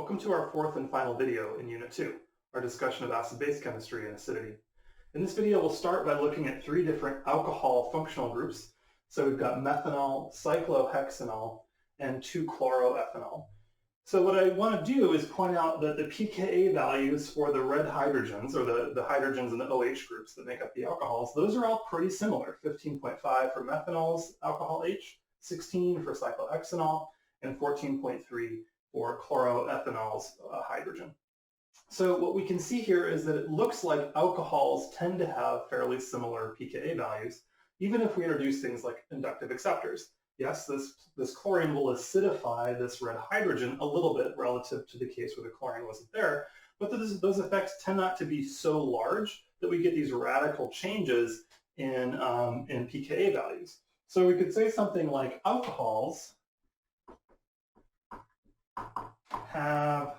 Welcome to our fourth and final video in Unit 2, our discussion of acid-base chemistry and acidity. In this video, we'll start by looking at three different alcohol functional groups. So we've got methanol, cyclohexanol, and 2-chloroethanol. So what I want to do is point out that the pKa values for the red hydrogens, or the hydrogens in the OH groups that make up the alcohols, those are all pretty similar. 15.5 for methanol's alcohol H, 16 for cyclohexanol, and 14.3 for chloroethanol's hydrogen. So what we can see here is that it looks like alcohols tend to have fairly similar pKa values, even if we introduce things like inductive acceptors. Yes, this chlorine will acidify this red hydrogen a little bit relative to the case where the chlorine wasn't there, but those effects tend not to be so large that we get these radical changes in pKa values. So we could say something like alcohols have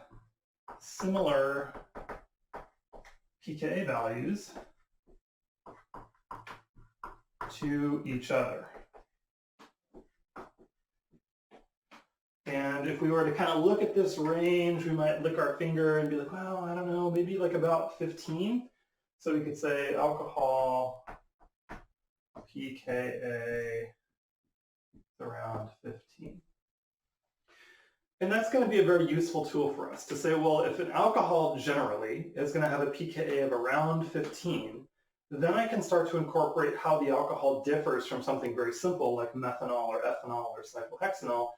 similar pKa values to each other. And if we were to kind of look at this range, we might lick our finger and be like, well, I don't know, maybe like about 15. So we could say alcohol pKa around 15. And that's going to be a very useful tool for us to say, well, if an alcohol generally is going to have a pKa of around 15, then I can start to incorporate how the alcohol differs from something very simple like methanol or ethanol or cyclohexanol.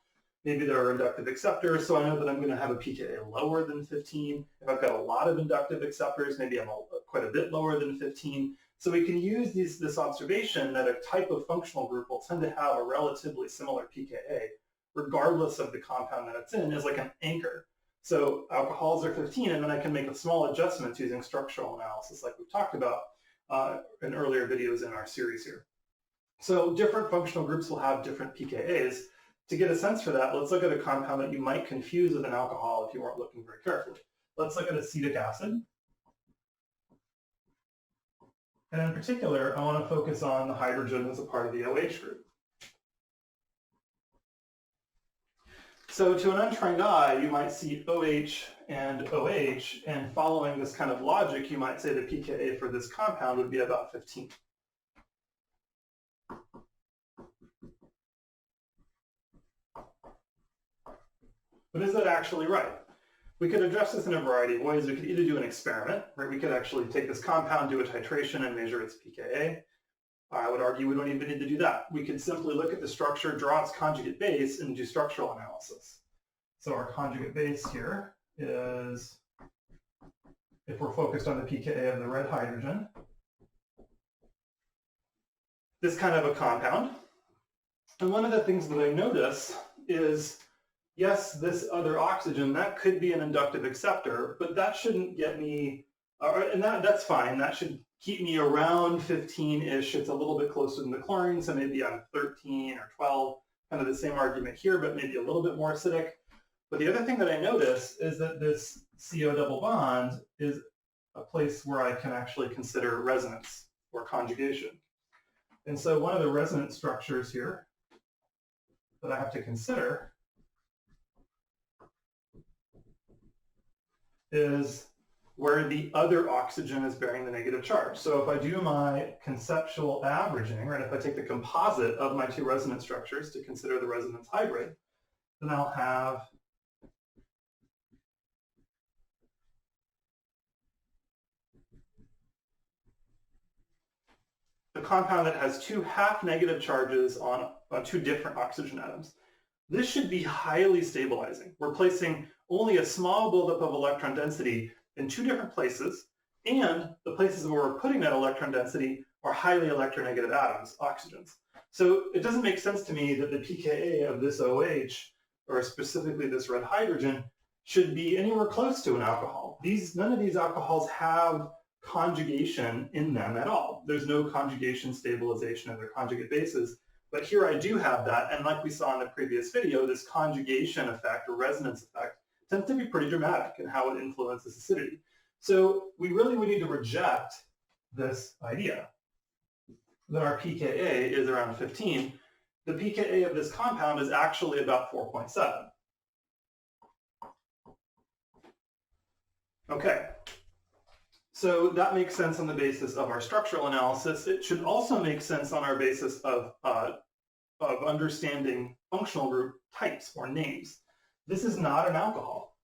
Maybe there are inductive acceptors, so I know that I'm going to have a pKa lower than 15. If I've got a lot of inductive acceptors, maybe I'm quite a bit lower than 15. So we can use this observation that a type of functional group will tend to have a relatively similar pKa, regardless of the compound that it's in, as like an anchor. So alcohols are 15, and then I can make a small adjustment using structural analysis like we've talked about in earlier videos in our series here. So different functional groups will have different pKa's. To get a sense for that, let's look at a compound that you might confuse with an alcohol if you weren't looking very carefully. Let's look at acetic acid. And in particular, I want to focus on the hydrogen as a part of the OH group. So to an untrained eye, you might see OH, and following this kind of logic, you might say the pKa for this compound would be about 15. But is that actually right? We could address this in a variety of ways. We could either do an experiment, right? We could actually take this compound, do a titration, and measure its pKa. I would argue we don't even need to do that. We could simply look at the structure, draw its conjugate base, and do structural analysis. So our conjugate base here is, if we're focused on the pKa of the red hydrogen, this kind of a compound. And one of the things that I notice is, yes, this other oxygen, that could be an inductive acceptor, but that shouldn't get me, and that's fine. That should keep me around 15-ish. It's a little bit closer than the chlorine, so maybe I'm 13 or 12, kind of the same argument here, but maybe a little bit more acidic. But the other thing that I notice is that this CO double bond is a place where I can actually consider resonance or conjugation. And so one of the resonance structures here that I have to consider is where the other oxygen is bearing the negative charge. So if I do my conceptual averaging, right, if I take the composite of my two resonance structures to consider the resonance hybrid, then I'll have a compound that has two half negative charges on two different oxygen atoms. This should be highly stabilizing. We're placing only a small buildup of electron density in two different places, and the places where we're putting that electron density are highly electronegative atoms, oxygens. So it doesn't make sense to me that the pKa of this OH, or specifically this red hydrogen, should be anywhere close to an alcohol. None of these alcohols have conjugation in them at all. There's no conjugation stabilization of their conjugate bases. But here I do have that, and like we saw in the previous video, this conjugation effect or resonance effect tends to be pretty dramatic in how it influences acidity. So we really would need to reject this idea that our pKa is around 15. The pKa of this compound is actually about 4.7. Okay, so that makes sense on the basis of our structural analysis. It should also make sense on our basis of understanding functional group types or names. This is not an alcohol.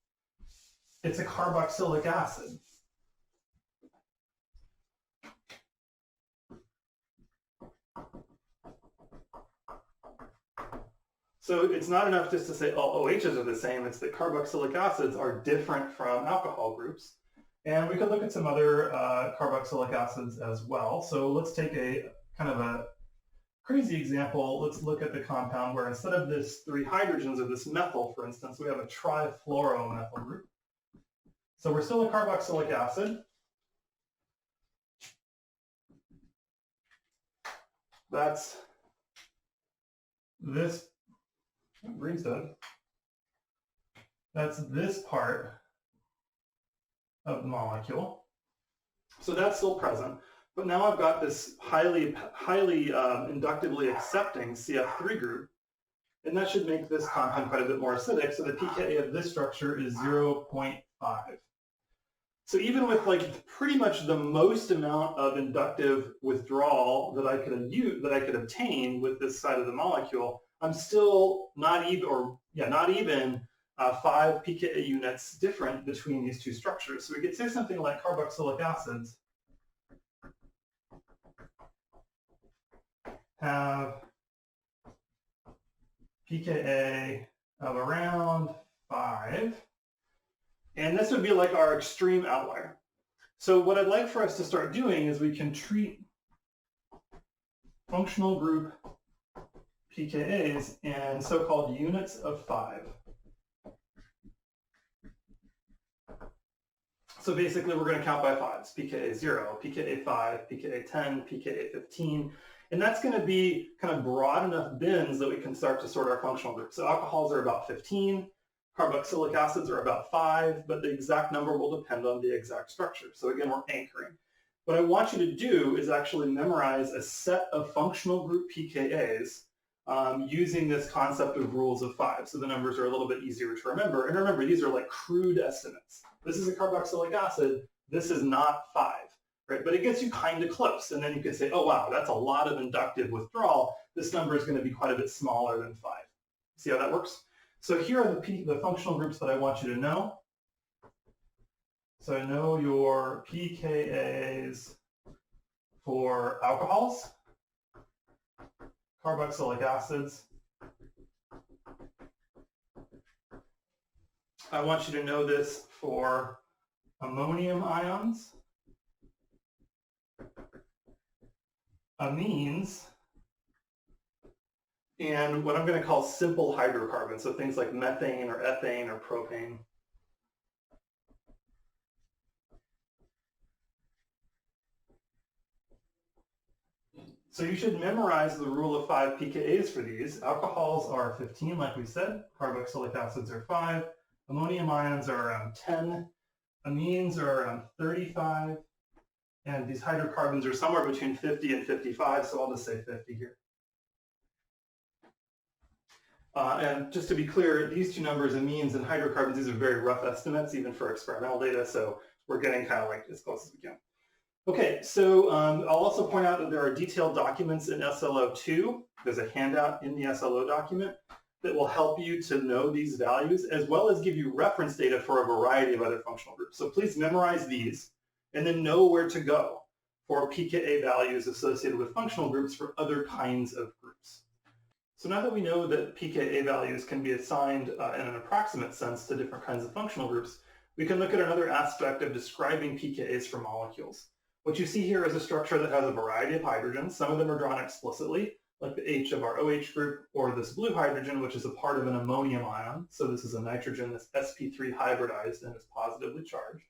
It's a carboxylic acid. So it's not enough just to say all OHs are the same. It's that carboxylic acids are different from alcohol groups. And we could look at some other carboxylic acids as well. So let's take a kind of a crazy example. Let's look at the compound where instead of this 3 hydrogens of this methyl, for instance, we have a trifluoromethyl group. So we're still a carboxylic acid. That's this, green's done. That's this part of the molecule. So that's still present. But now I've got this highly inductively accepting CF3 group, and that should make this compound quite a bit more acidic. So the pKa of this structure is 0.5. So even with like pretty much the most amount of inductive withdrawal that I could obtain with this side of the molecule, I'm still not even 5 pKa units different between these two structures. So we could say something like carboxylic acids have pKa of around 5. And this would be like our extreme outlier. So what I'd like for us to start doing is we can treat functional group pKa's in so-called units of 5. So basically we're going to count by 5s, pKa 0, pKa 5, pKa 10, pKa 15. And that's going to be kind of broad enough bins that we can start to sort our functional groups. So alcohols are about 15. Carboxylic acids are about 5, but the exact number will depend on the exact structure. So again, we're anchoring. What I want you to do is actually memorize a set of functional group pKa's using this concept of rules of 5. So the numbers are a little bit easier to remember. And remember, these are like crude estimates. This is a carboxylic acid. This is not 5, right? But it gets you kind of close. And then you can say, oh, wow, that's a lot of inductive withdrawal. This number is going to be quite a bit smaller than 5. See how that works? So here are the functional groups that I want you to know. So I know your pKa's for alcohols, carboxylic acids. I want you to know this for ammonium ions, amines, and what I'm going to call simple hydrocarbons, so things like methane or ethane or propane. So you should memorize the rule of 5 pKa's for these. Alcohols are 15, like we said. Carboxylic acids are 5. Ammonium ions are around 10. Amines are around 35. And these hydrocarbons are somewhere between 50 and 55, so I'll just say 50 here. And just to be clear, these two numbers, amines and hydrocarbons, these are very rough estimates, even for experimental data, so we're getting kind of like as close as we can. Okay, so I'll also point out that there are detailed documents in SLO2. There's a handout in the SLO document that will help you to know these values, as well as give you reference data for a variety of other functional groups. So please memorize these, and then know where to go for pKa values associated with functional groups for other kinds of groups. So now that we know that pKa values can be assigned in an approximate sense to different kinds of functional groups, we can look at another aspect of describing pKa's for molecules. What you see here is a structure that has a variety of hydrogens. Some of them are drawn explicitly, like the H of our OH group, or this blue hydrogen, which is a part of an ammonium ion. So this is a nitrogen that's sp3 hybridized and is positively charged.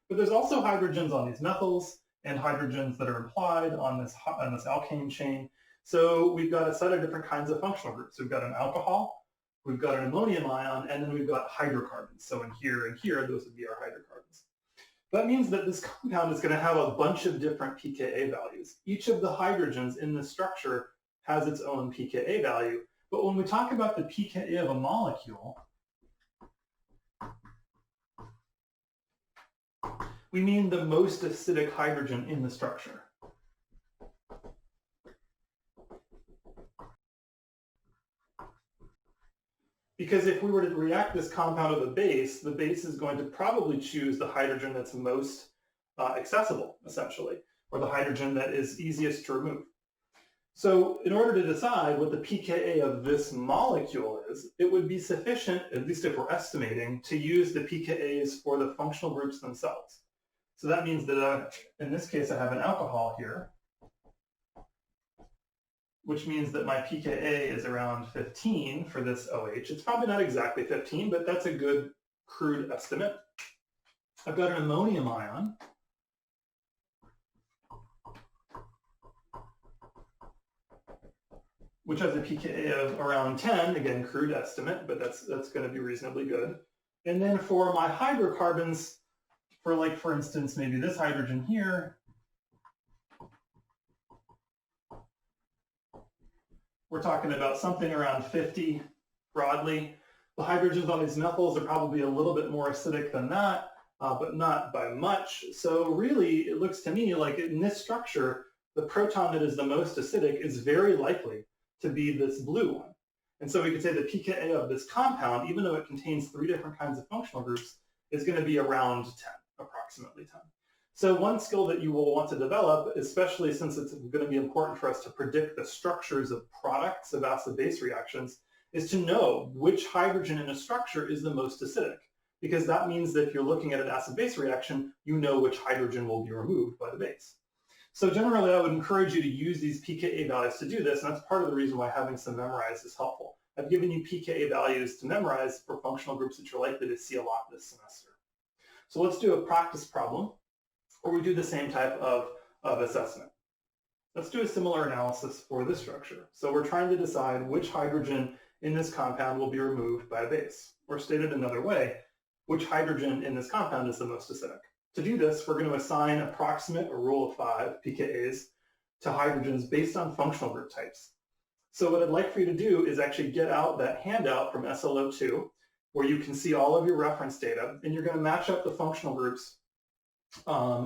But there's also hydrogens on these methyls and hydrogens that are implied on this alkane chain. So we've got a set of different kinds of functional groups. We've got an alcohol, we've got an ammonium ion, and then we've got hydrocarbons. So in here and here, those would be our hydrocarbons. That means that this compound is going to have a bunch of different pKa values. Each of the hydrogens in this structure has its own pKa value. But when we talk about the pKa of a molecule, we mean the most acidic hydrogen in the structure. Because if we were to react this compound with a base, the base is going to probably choose the hydrogen that's most accessible, essentially, or the hydrogen that is easiest to remove. So in order to decide what the pKa of this molecule is, it would be sufficient, at least if we're estimating, to use the pKa's for the functional groups themselves. So that means that in this case, I have an alcohol here, which means that my pKa is around 15 for this OH. It's probably not exactly 15, but that's a good crude estimate. I've got an ammonium ion, which has a pKa of around 10, again, crude estimate, but that's going to be reasonably good. And then for my hydrocarbons, for instance, maybe this hydrogen here, we're talking about something around 50 broadly. The hydrogens on these methyls are probably a little bit more acidic than that, but not by much. So really, it looks to me like in this structure, the proton that is the most acidic is very likely to be this blue one. And so we could say the pKa of this compound, even though it contains 3 different kinds of functional groups, is going to be around 10, approximately 10. So one skill that you will want to develop, especially since it's going to be important for us to predict the structures of products of acid-base reactions, is to know which hydrogen in a structure is the most acidic. Because that means that if you're looking at an acid-base reaction, you know which hydrogen will be removed by the base. So generally, I would encourage you to use these pKa values to do this, and that's part of the reason why having some memorized is helpful. I've given you pKa values to memorize for functional groups that you're likely to see a lot this semester. So let's do a practice problem where we do the same type of assessment. Let's do a similar analysis for this structure. So we're trying to decide which hydrogen in this compound will be removed by a base. Or stated another way, which hydrogen in this compound is the most acidic. To do this, we're going to assign approximate or rule of 5 pKa's to hydrogens based on functional group types. So what I'd like for you to do is actually get out that handout from SLO2 where you can see all of your reference data, and you're going to match up the functional groups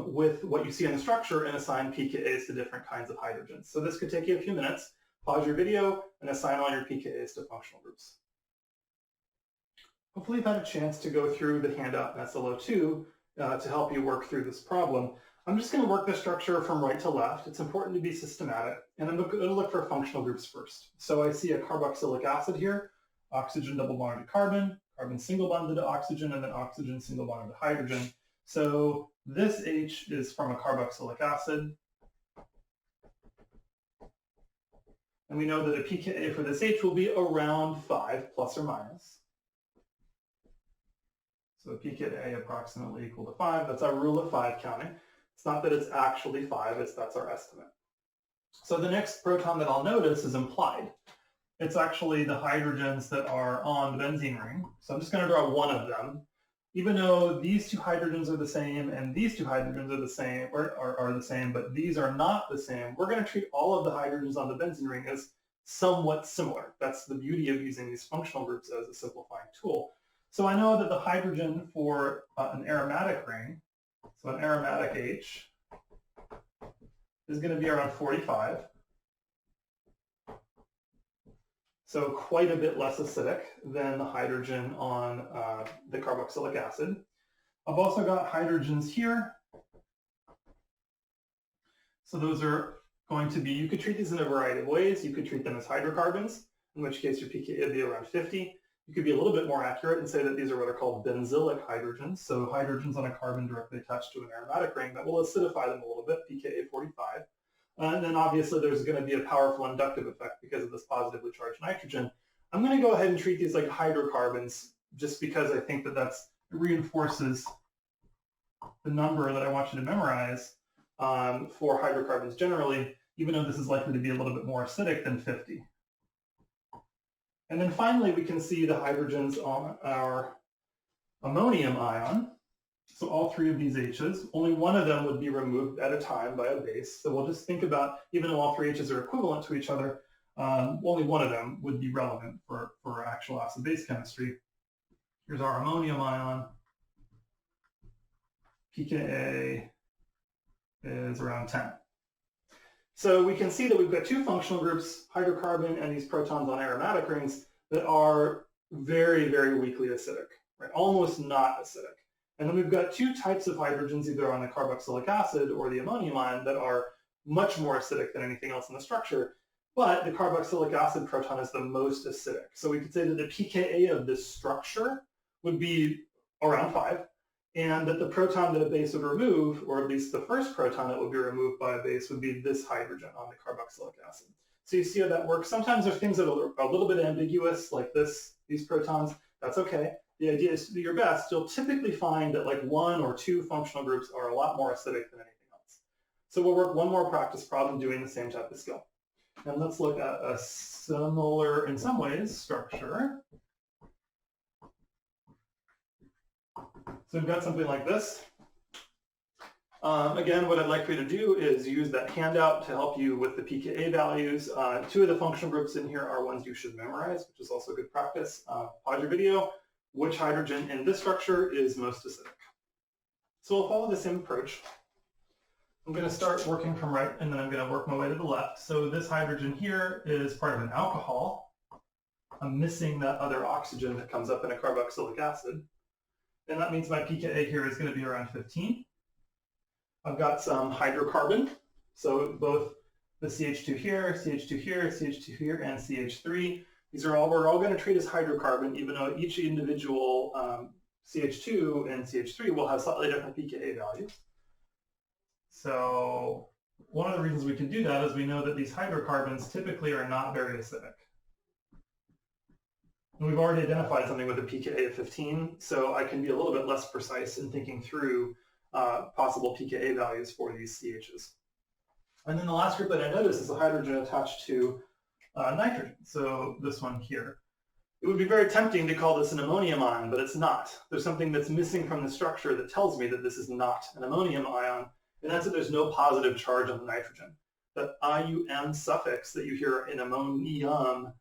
with what you see in the structure and assign pKa's to different kinds of hydrogens. So this could take you a few minutes. Pause your video and assign all your pKa's to functional groups. Hopefully you've had a chance to go through the handout in SLO2 to help you work through this problem. I'm just going to work the structure from right to left. It's important to be systematic, and I'm going to look for functional groups first. So I see a carboxylic acid here, oxygen double bonded to carbon, carbon single bonded to oxygen, and then oxygen single bonded to hydrogen. So this H is from a carboxylic acid. And we know that a pKa for this H will be around 5 plus or minus. So pKa approximately equal to 5. That's our rule of 5 counting. It's not that it's actually 5, that's our estimate. So the next proton that I'll notice is implied. It's actually the hydrogens that are on the benzene ring. So I'm just going to draw one of them. Even though these 2 hydrogens are the same and these 2 hydrogens are the same, or are the same, but these are not the same, we're going to treat all of the hydrogens on the benzene ring as somewhat similar. That's the beauty of using these functional groups as a simplifying tool. So I know that the hydrogen for an aromatic ring, so an aromatic H, is going to be around 45. So quite a bit less acidic than the hydrogen on the carboxylic acid. I've also got hydrogens here. So those are going to be, you could treat these in a variety of ways. You could treat them as hydrocarbons, in which case your pKa would be around 50. You could be a little bit more accurate and say that these are what are called benzylic hydrogens. So hydrogens on a carbon directly attached to an aromatic ring that will acidify them a little bit, pKa 45. And then obviously there's going to be a powerful inductive effect because of this positively charged nitrogen. I'm going to go ahead and treat these like hydrocarbons just because I think that it reinforces the number that I want you to memorize for hydrocarbons generally, even though this is likely to be a little bit more acidic than 50. And then finally, we can see the hydrogens on our ammonium ion. So all 3 of these H's, only one of them would be removed at a time by a base. So we'll just think about, even though all 3 H's are equivalent to each other, only one of them would be relevant for actual acid-base chemistry. Here's our ammonium ion. pKa is around 10. So we can see that we've got two functional groups, hydrocarbon and these protons on aromatic rings, that are very, very weakly acidic, right? Almost not acidic. And then we've got two types of hydrogens, either on the carboxylic acid or the ammonium ion, that are much more acidic than anything else in the structure. But the carboxylic acid proton is the most acidic. So we could say that the pKa of this structure would be around 5, and that the proton that a base would remove, or at least the first proton that would be removed by a base, would be this hydrogen on the carboxylic acid. So you see how that works. Sometimes there's things that are a little bit ambiguous, like these protons. That's okay. The idea is to do your best. You'll typically find that like 1 or 2 functional groups are a lot more acidic than anything else. So we'll work one more practice problem doing the same type of skill. And let's look at a similar, in some ways, structure. So we've got something like this. Again, what I'd like for you to do is use that handout to help you with the pKa values. 2 of the functional groups in here are ones you should memorize, which is also good practice. Pause your video. Which hydrogen in this structure is most acidic? So I'll follow the same approach. I'm going to start working from right, and then I'm going to work my way to the left. So this hydrogen here is part of an alcohol. I'm missing that other oxygen that comes up in a carboxylic acid. And that means my pKa here is going to be around 15. I've got some hydrocarbon. So both the CH2 here, CH2 here, CH2 here, and CH3. These are all, we're all going to treat as hydrocarbon, even though each individual CH2 and CH3 will have slightly different pKa values. So one of the reasons we can do that is we know that these hydrocarbons typically are not very acidic. And we've already identified something with a pKa of 15, so I can be a little bit less precise in thinking through possible pKa values for these CHs. And then the last group that I notice is a hydrogen attached to nitrogen, so this one here. It would be very tempting to call this an ammonium ion, but it's not. There's something that's missing from the structure that tells me that this is not an ammonium ion, and that's that there's no positive charge on the nitrogen. The IUM suffix that you hear in ammonium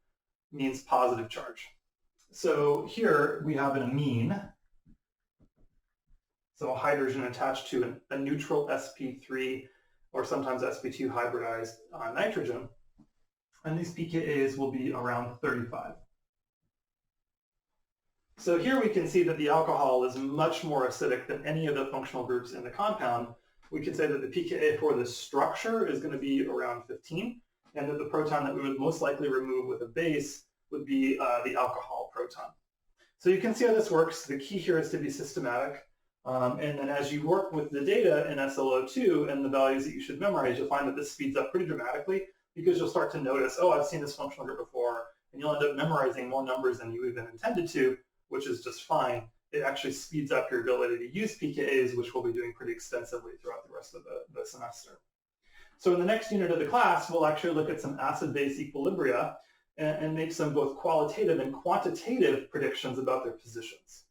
means positive charge. So here we have an amine, so a hydrogen attached to a neutral sp3 or sometimes sp2 hybridized nitrogen, and these pKa's will be around 35. So here we can see that the alcohol is much more acidic than any of the functional groups in the compound. We can say that the pKa for this structure is going to be around 15, and that the proton that we would most likely remove with a base would be the alcohol proton. So you can see how this works. The key here is to be systematic. And then as you work with the data in SLO2 and the values that you should memorize, you'll find that this speeds up pretty dramatically, because you'll start to notice, oh, I've seen this functional group before, and you'll end up memorizing more numbers than you even intended to, which is just fine. It actually speeds up your ability to use pKa's, which we'll be doing pretty extensively throughout the rest of the semester. So in the next unit of the class, we'll actually look at some acid-base equilibria and make some both qualitative and quantitative predictions about their positions.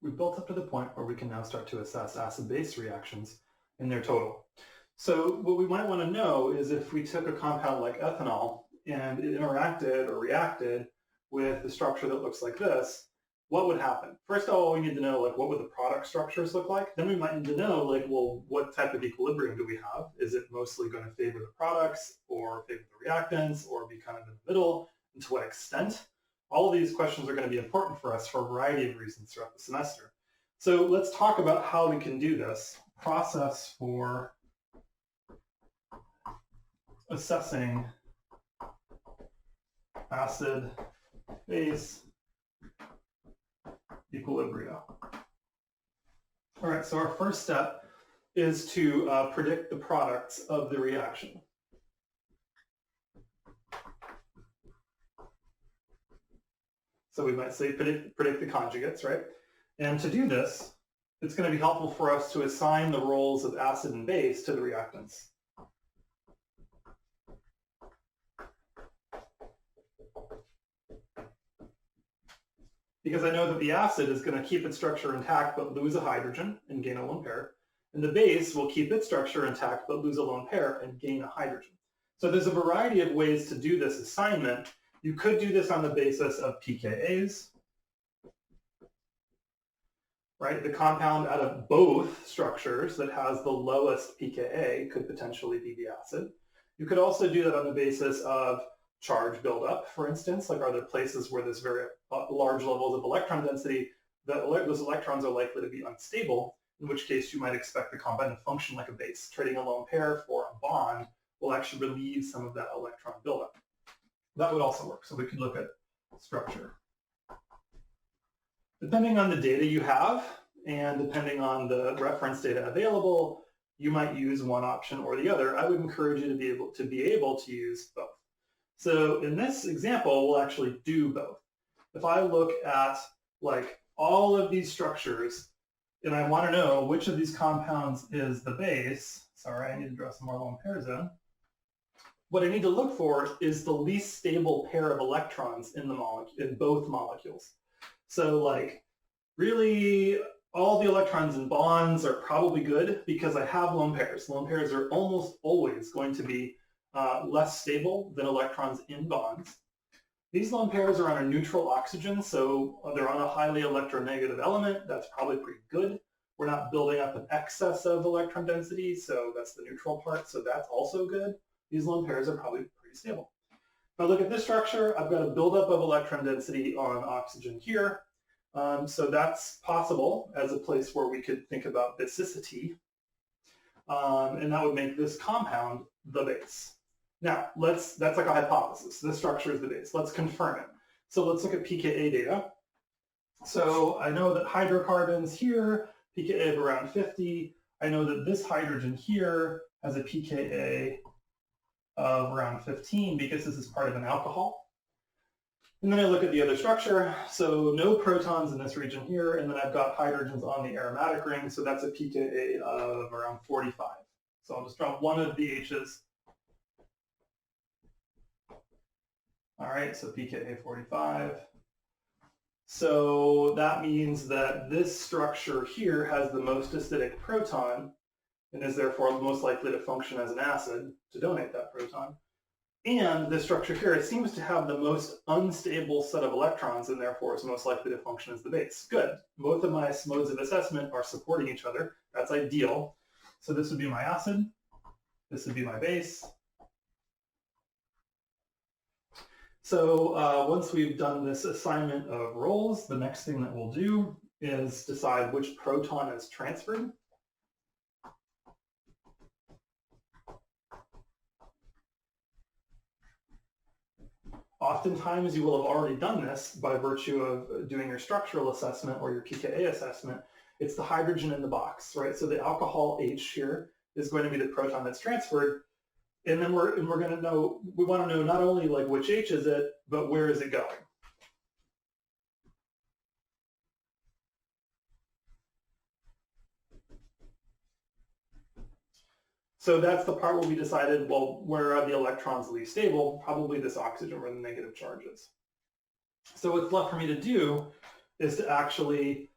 We've built up to the point where we can now start to assess acid-base reactions in their total. So what we might want to know is if we took a compound like ethanol and it interacted or reacted with a structure that looks like this, what would happen? First of all, we need to know, like, what would the product structures look like? Then we might need to know, like, well, what type of equilibrium do we have? Is it mostly going to favor the products or favor the reactants or be kind of in the middle? And to what extent? All of these questions are going to be important for us for a variety of reasons throughout the semester. So let's talk about how we can do this. Process for assessing acid-base equilibria. All right, so our first step is to predict the products of the reaction. So we might say predict the conjugates, right? And to do this, it's going to be helpful for us to assign the roles of acid and base to the reactants. Because I know that the acid is going to keep its structure intact but lose a hydrogen and gain a lone pair. And the base will keep its structure intact but lose a lone pair and gain a hydrogen. So there's a variety of ways to do this assignment. You could do this on the basis of pKa's, right? The compound out of both structures that has the lowest pKa could potentially be the acid. You could also do that on the basis of charge buildup, for instance, like are there places where there's very large levels of electron density, those electrons are likely to be unstable, in which case you might expect the compound to function like a base. Trading a lone pair for a bond will actually relieve some of that electron buildup. That would also work, so we could look at structure. Depending on the data you have, and depending on the reference data available, you might use one option or the other. I would encourage you to be able to use both. So in this example, we'll actually do both. If I look at like all of these structures, and I want to know which of these compounds is the base, sorry, I need to draw some more lone pairs in. What I need to look for is the least stable pair of electrons in both molecules. So like really all the electrons in bonds are probably good because I have lone pairs. Lone pairs are almost always going to be less stable than electrons in bonds. These lone pairs are on a neutral oxygen, so they're on a highly electronegative element. That's probably pretty good. We're not building up an excess of electron density, so that's the neutral part, so that's also good. These lone pairs are probably pretty stable. If I look at this structure, I've got a buildup of electron density on oxygen here. So that's possible as a place where we could think about basicity. And that would make this compound the base. Now, that's like a hypothesis. This structure is the base. Let's confirm it. So let's look at pKa data. So I know that hydrocarbons here, pKa of around 50. I know that this hydrogen here has a pKa of around 15 because this is part of an alcohol. And then I look at the other structure. So no protons in this region here, and then I've got hydrogens on the aromatic ring, so that's a pKa of around 45. So I'll just draw one of the H's. All right, so pKa 45. So that means that this structure here has the most acidic proton and is therefore most likely to function as an acid to donate that proton. And this structure here, it seems to have the most unstable set of electrons and therefore is most likely to function as the base. Good. Both of my modes of assessment are supporting each other. That's ideal. So this would be my acid. This would be my base. So once we've done this assignment of roles, the next thing that we'll do is decide which proton is transferred. Oftentimes you will have already done this by virtue of doing your structural assessment or your pKa assessment. It's the hydrogen in the box, right? So the alcohol H here is going to be the proton that's transferred. And then we're going to know, we want to know not only like which H is it, but where is it going? So that's the part where we decided, well, where are the electrons least stable? Probably this oxygen where the negative charge is. So what's left for me to do is to actually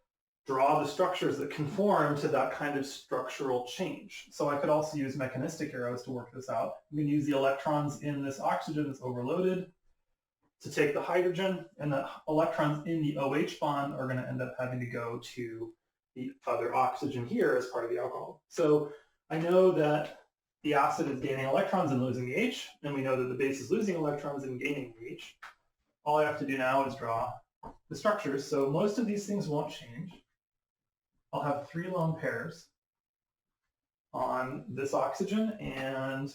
draw the structures that conform to that kind of structural change. So I could also use mechanistic arrows to work this out. We can use the electrons in this oxygen that's overloaded to take the hydrogen, and the electrons in the OH bond are going to end up having to go to the other oxygen here as part of the alcohol. So I know that the acid is gaining electrons and losing the H, and we know that the base is losing electrons and gaining the H. All I have to do now is draw the structures. So most of these things won't change. I'll have 3 lone pairs on this oxygen, and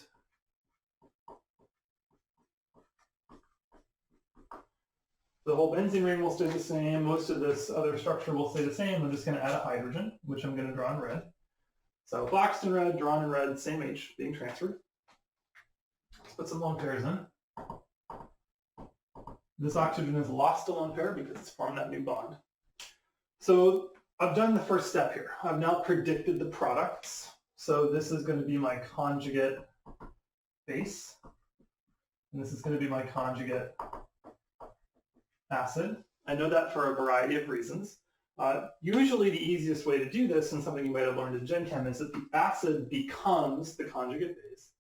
the whole benzene ring will stay the same. Most of this other structure will stay the same. I'm just going to add a hydrogen, which I'm going to draw in red. So boxed in red, drawn in red, same H being transferred. Let's put some lone pairs in. This oxygen has lost a lone pair because it's formed that new bond. So I've done the first step here. I've now predicted the products. So this is going to be my conjugate base, and this is going to be my conjugate acid. I know that for a variety of reasons. Usually the easiest way to do this, and something you might have learned in Gen Chem, is that the acid becomes the conjugate base,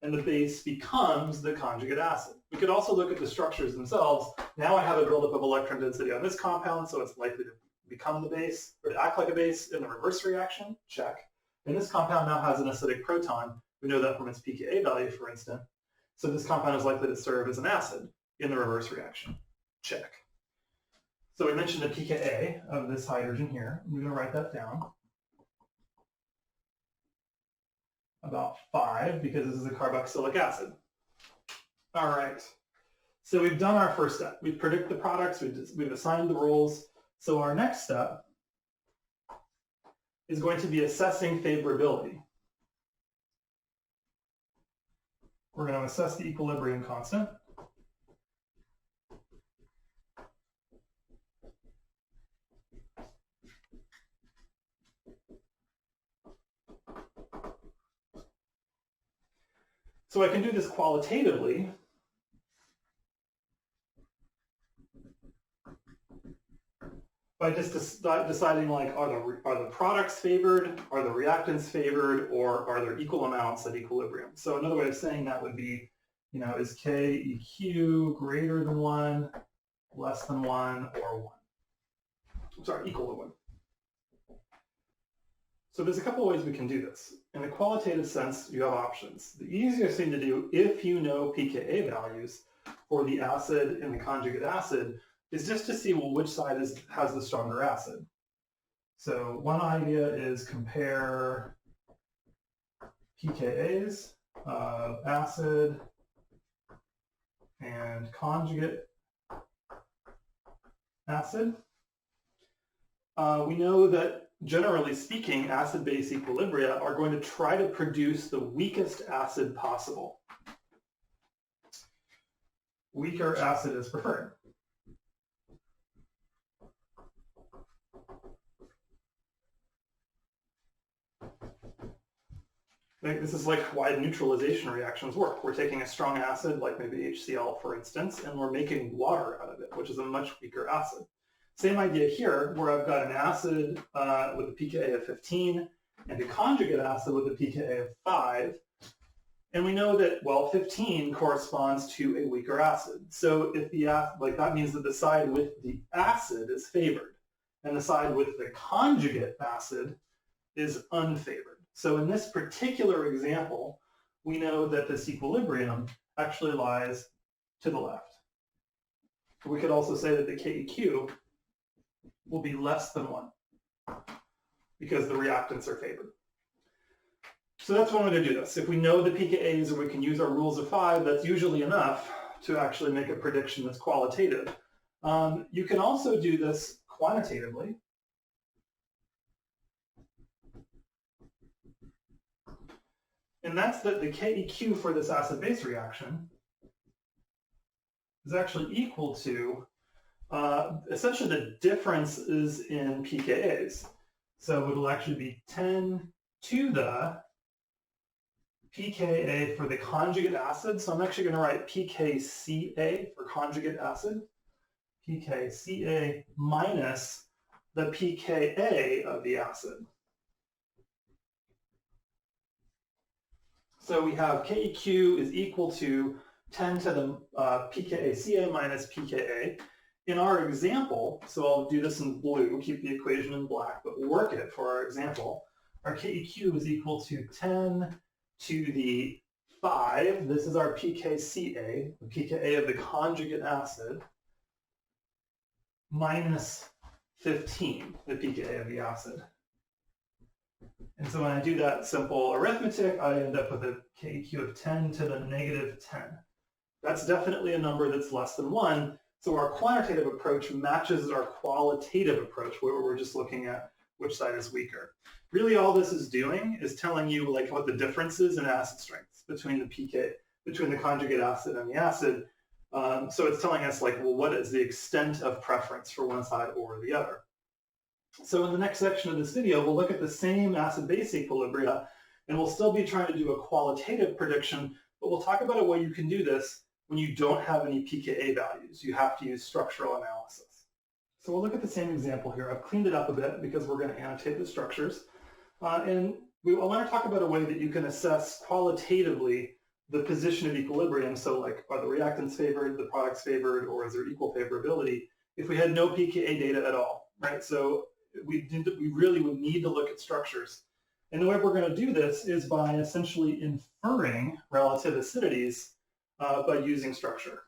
and the base becomes the conjugate acid. We could also look at the structures themselves. Now I have a buildup of electron density on this compound, so it's likely to become the base, or to act like a base in the reverse reaction, check. And this compound now has an acidic proton. We know that from its pKa value, for instance. So this compound is likely to serve as an acid in the reverse reaction, check. So we mentioned the pKa of this hydrogen here. I'm going to write that down. About 5, because this is a carboxylic acid. All right. So we've done our first step. We've predicted the products. We've assigned the roles. So our next step is going to be assessing favorability. We're going to assess the equilibrium constant. So I can do this qualitatively by just deciding, like, are the products favored, are the reactants favored, or are there equal amounts at equilibrium? So another way of saying that would be, is KEQ greater than 1, less than 1, or 1? I'm sorry, equal to 1. So there's a couple of ways we can do this. In a qualitative sense, you have options. The easiest thing to do, if you know pKa values for the acid and the conjugate acid, is just to see, well, which side has the stronger acid. So one idea is compare pKa's of acid and conjugate acid. We know that, generally speaking, acid-base equilibria are going to try to produce the weakest acid possible. Weaker acid is preferred. This is like why neutralization reactions work. We're taking a strong acid, like maybe HCl, for instance, and we're making water out of it, which is a much weaker acid. Same idea here, where I've got an acid with a pKa of 15 and a conjugate acid with a pKa of 5. And we know that, well, 15 corresponds to a weaker acid. So if that means that the side with the acid is favored, and the side with the conjugate acid is unfavored. So in this particular example, we know that this equilibrium actually lies to the left. We could also say that the KEQ will be less than 1 because the reactants are favored. So that's one way to do this. If we know the pKa's or we can use our rules of 5, that's usually enough to actually make a prediction that's qualitative. You can also do this quantitatively. And that's that the KEQ for this acid-base reaction is actually equal to essentially the differences in pKa's. So it'll actually be 10 to the pKa for the conjugate acid. So I'm actually going to write pKca for conjugate acid. pKca minus the pKa of the acid. So we have KEQ is equal to 10 to the pKaCa minus pKa. In our example, so I'll do this in blue, keep the equation in black, but work it for our example. Our KEQ is equal to 10 to the 5. This is our pKca, the pKa of the conjugate acid, minus 15, the pKa of the acid. And so when I do that simple arithmetic, I end up with a KEQ of 10 to the negative 10. That's definitely a number that's less than 1. So our quantitative approach matches our qualitative approach, where we're just looking at which side is weaker. Really, all this is doing is telling you like what the difference is in acid strengths between the conjugate acid and the acid. So it's telling us like, well, what is the extent of preference for one side or the other? So in the next section of this video, we'll look at the same acid-base equilibria, and we'll still be trying to do a qualitative prediction, but we'll talk about a way you can do this when you don't have any pKa values. You have to use structural analysis. So we'll look at the same example here. I've cleaned it up a bit because we're going to annotate the structures. I want to talk about a way that you can assess qualitatively the position of equilibrium. So like, are the reactants favored, the products favored, or is there equal favorability if we had no pKa data at all? right? So we really would need to look at structures. And the way we're going to do this is by essentially inferring relative acidities by using structure.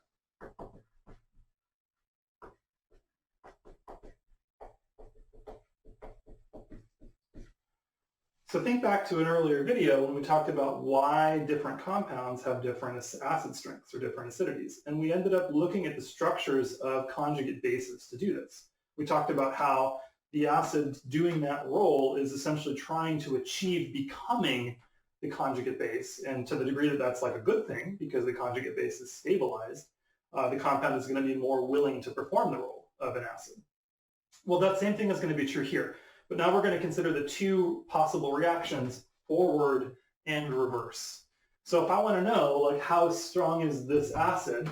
So think back to an earlier video when we talked about why different compounds have different acid strengths or different acidities. And we ended up looking at the structures of conjugate bases to do this. We talked about how the acid doing that role is essentially trying to achieve becoming the conjugate base. And to the degree that that's like a good thing, because the conjugate base is stabilized, the compound is going to be more willing to perform the role of an acid. Well, that same thing is going to be true here. But now we're going to consider the two possible reactions, forward and reverse. So if I want to know, like, how strong is this acid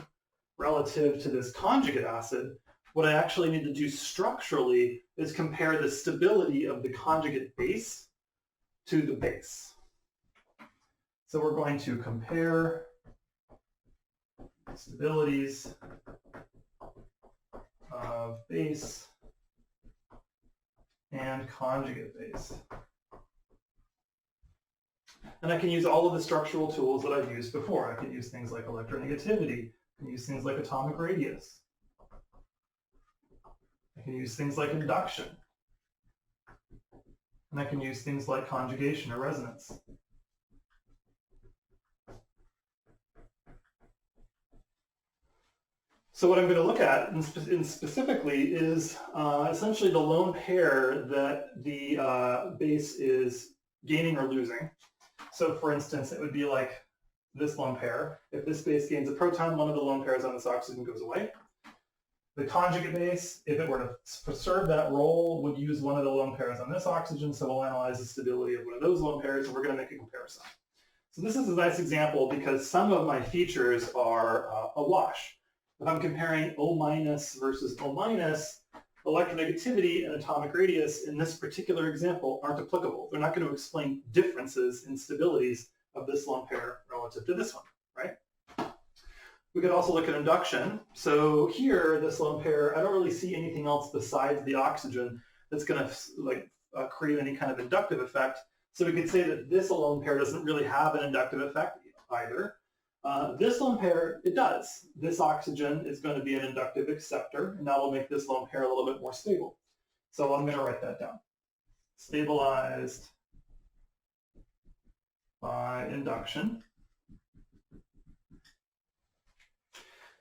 relative to this conjugate acid, what I actually need to do structurally is compare the stability of the conjugate base to the base. So we're going to compare stabilities of base and conjugate base. And I can use all of the structural tools that I've used before. I can use things like electronegativity. I can use things like atomic radius. I can use things like induction. And I can use things like conjugation or resonance. So what I'm going to look at in specifically is essentially the lone pair that the base is gaining or losing. So for instance, it would be like this lone pair. If this base gains a proton, one of the lone pairs on this oxygen goes away. The conjugate base, if it were to serve that role, would use one of the lone pairs on this oxygen. So we'll analyze the stability of one of those lone pairs, and we're going to make a comparison. So this is a nice example because some of my features are a wash. If I'm comparing O- versus O-, electronegativity and atomic radius in this particular example aren't applicable. They're not going to explain differences in stabilities of this lone pair relative to this one, right? We could also look at induction. So here, this lone pair, I don't really see anything else besides the oxygen that's going to create any kind of inductive effect. So we could say that this lone pair doesn't really have an inductive effect either. This lone pair, it does. This oxygen is going to be an inductive acceptor, and that will make this lone pair a little bit more stable. So I'm going to write that down. Stabilized by induction.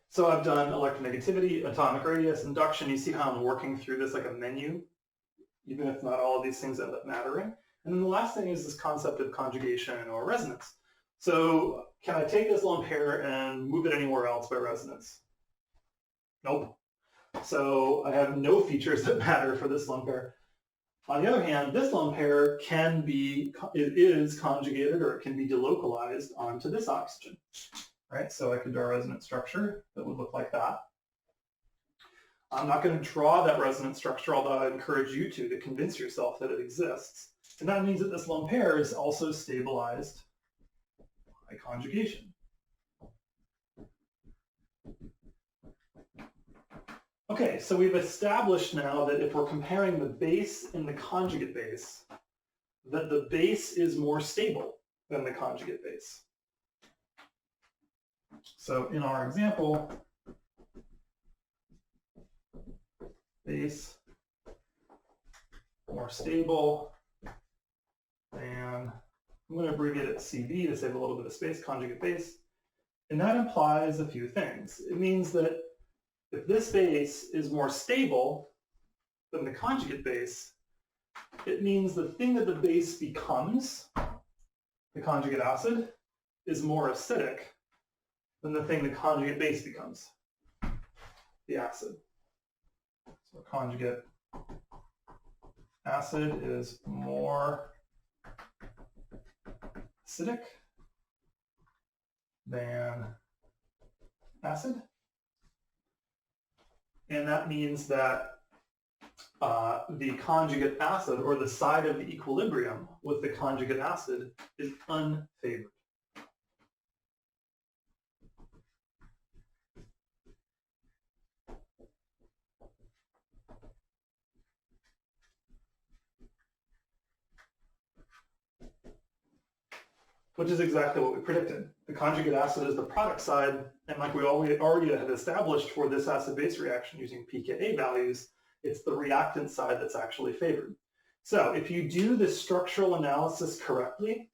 So I've done electronegativity, atomic radius, induction. You see how I'm working through this like a menu, even if not all of these things end up mattering. And then the last thing is this concept of conjugation or resonance. So can I take this lone pair and move it anywhere else by resonance? Nope. So I have no features that matter for this lone pair. On the other hand, this lone pair is conjugated, or it can be delocalized onto this oxygen, right? So I could draw a resonance structure that would look like that. I'm not going to draw that resonance structure, although I encourage you to convince yourself that it exists. And that means that this lone pair is also stabilized by conjugation. Okay, so we've established now that if we're comparing the base and the conjugate base, that the base is more stable than the conjugate base. So in our example, base more stable than, I'm going to abbreviate it CV to save a little bit of space, conjugate base. And that implies a few things. It means that if this base is more stable than the conjugate base, it means the thing that the base becomes, the conjugate acid, is more acidic than the thing the conjugate base becomes, the acid. So conjugate acid is more acidic than acid. And that means that the conjugate acid, or the side of the equilibrium with the conjugate acid, is unfavored. which is exactly what we predicted. The conjugate acid is the product side, and like we already had established for this acid-base reaction using pKa values, it's the reactant side that's actually favored. So if you do the structural analysis correctly,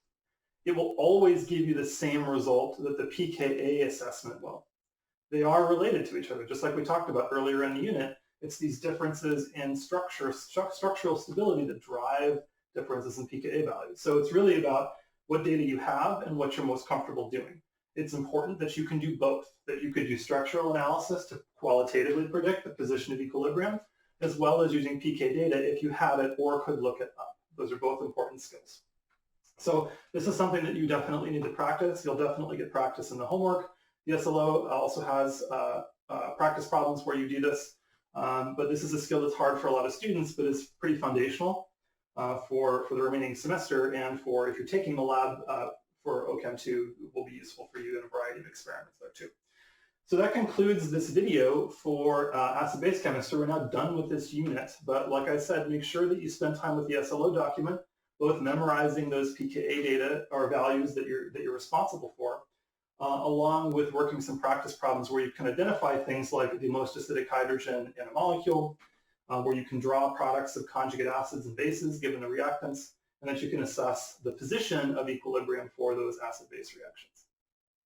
it will always give you the same result that the pKa assessment will. They are related to each other, just like we talked about earlier in the unit. It's these differences in structural stability that drive differences in pKa values. So it's really about what data you have and what you're most comfortable doing. It's important that you can do both, that you could do structural analysis to qualitatively predict the position of equilibrium, as well as using pK data if you have it or could look it up. Those are both important skills. So this is something that you definitely need to practice. You'll definitely get practice in the homework. The SLO also has practice problems where you do this, but this is a skill that's hard for a lot of students, but is pretty foundational for the remaining semester, and for if you're taking the lab for OChem 2, will be useful for you in a variety of experiments there too. So that concludes this video for acid-base chemistry. We're now done with this unit, but like I said, make sure that you spend time with the SLO document, both memorizing those pKa data or values that you're responsible for, along with working some practice problems where you can identify things like the most acidic hydrogen in a molecule, where you can draw products of conjugate acids and bases given the reactants, and that you can assess the position of equilibrium for those acid-base reactions.